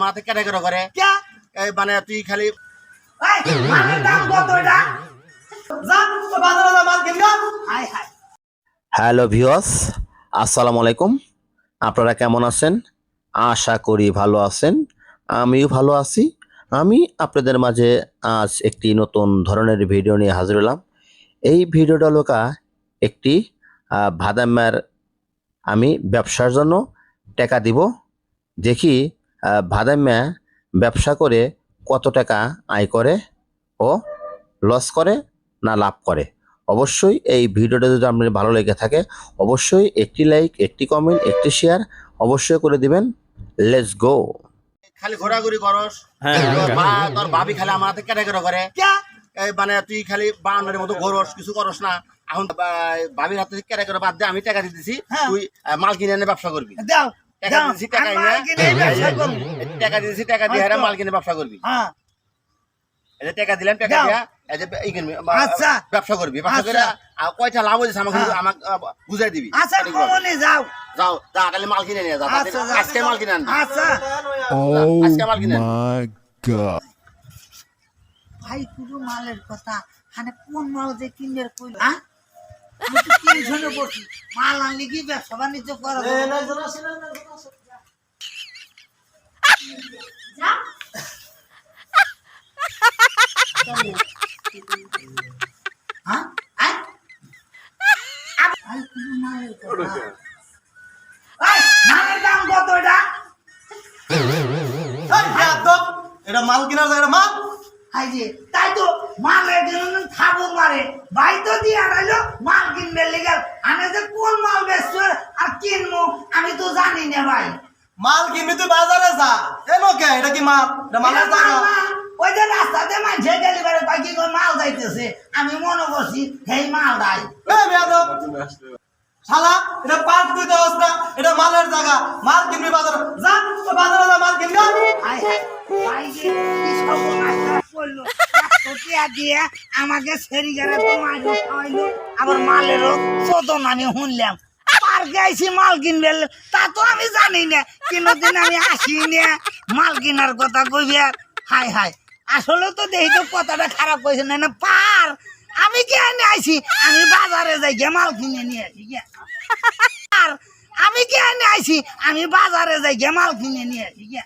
মাথা কেটে কেটে করে क्या মানে তুই খালি मालेर दाम कत এটা যা তো বাজারে যা মাল কিনগা হাই হাই হ্যালো ভিউয়ার্স, আসসালামু আলাইকুম। আপনারা কেমন আছেন? আশা করি ভালো আছেন। আমিও ভালো আছি। আমি আপনাদের মাঝে আজ একটি নতুন ধরনের ভিডিও নিয়ে হাজির হলাম। এই ভিডিওটা লোকা একটি বাদামের আমি ব্যবসার জন্য টাকা দিব। দেখি বাদামে ব্যবসা করে কত টাকা আয় করে ও লস করে না লাভ করে। অবশ্যই এই ভিডিওটা যদি আপনার ভালো লেগে থাকে অবশ্যই একটি লাইক, একটি কমেন্ট, একটি শেয়ার অবশ্যই করে দিবেন। Let's go. খালি ঘোরাঘুরি করস তোর ভাবি খালি আমার হাতে কেটে কেটে করে क्या মানে তুই খালি বাউন্ডারির মতো ঘোরস, কিছু করস না। এখন ভাবির হাতে কেটে কেটে বাদ দে, আমি টাকা দিতেছি, হ্যাঁ। তুই মাল কিনে এনে ব্যবসা করবি। দাও টাকা দাও দিতেছি, টাকা আমি মাল কিনে ব্যবসা করব টাকা দিতেছি, টাকা দিয়ে আচ্ছা। মাল কিনে ব্যবসা করবি। হ্যাঁ এই যে টাকা দিলাম, টাকা দাও। দিয়া এই যে এই কিনবি, আচ্ছা। ব্যবসা করবি। ব্যবসা করে আচ্ছা। কয়টা লাভ হয়েছে আমাকে হ্যাঁ। আমাকে বুঝাই দিবি। আচ্ছা কমনে যাও যাও যা কালি মাল কিনে নিয়ে যা, আচ্ছা আজকে মাল কিনে আনবি। আচ্ছা Oh আজকে মাল কিনে আনবি। my god. ভাই পুরো মালের কথা মানে কোন মাল যে কিনবে কইল হ্যাঁ আমি তো টেনশনে পড়ছি মাল আনলে কি ব্যবসা বাণিজ্য করা হ্যাঁ আই ভাই পুরো মালের কথা এই মালের দাম কত এটা এটা মাল কিনার জায়গা মাল হাই যে তাই তো মাল একজন খাবো মারে ভাই তো দিয়া রাইলো মাল কিনবে লেগে আমি যে কোন মাল বেচছো আর কিনবো আমি তো জানি না ভাই মাল কিনবি তুই বাজারে যা এলো কে এটা কি মাল এটা মালের এটা মাল জায়গা না, ওই যে রাস্তাতে মানুষের ডেলিভারি পাই কি করে মাল যাইতেছে আমি মনে করছি সেই মাল দাই এই বেয়াদব শালা এটা পার্ক কইতে হস না এটা মালের জায়গা মাল কিনবি বাজারে যা তো বাজারে যা মাল কিনবি হাই হাই ভাই যে কি সর্বনাশটা করলো টোটিয়া দিয়ে আমাকে সেরিগারে তো মাইলো খাওয়াইলো আবার মালেরও চোদন আমি শুনলাম পার্কে আইসি মাল কিনবে তা তো আমি জানি না কোনোদিন আমি আসি না মাল কেনার কথা কইবি আর হাই হাই আসলে তো দেখি তো কথাটা খারাপ কইছে না না পার আমি কি আনি আইছি আমি বাজারে যাই গিয়ে মাল কিনে নিয়ে আসি গিয়া আর আমি কি আনি আইছি আমি বাজারে যাই গিয়ে মাল কিনে নিয়ে আসি গিয়া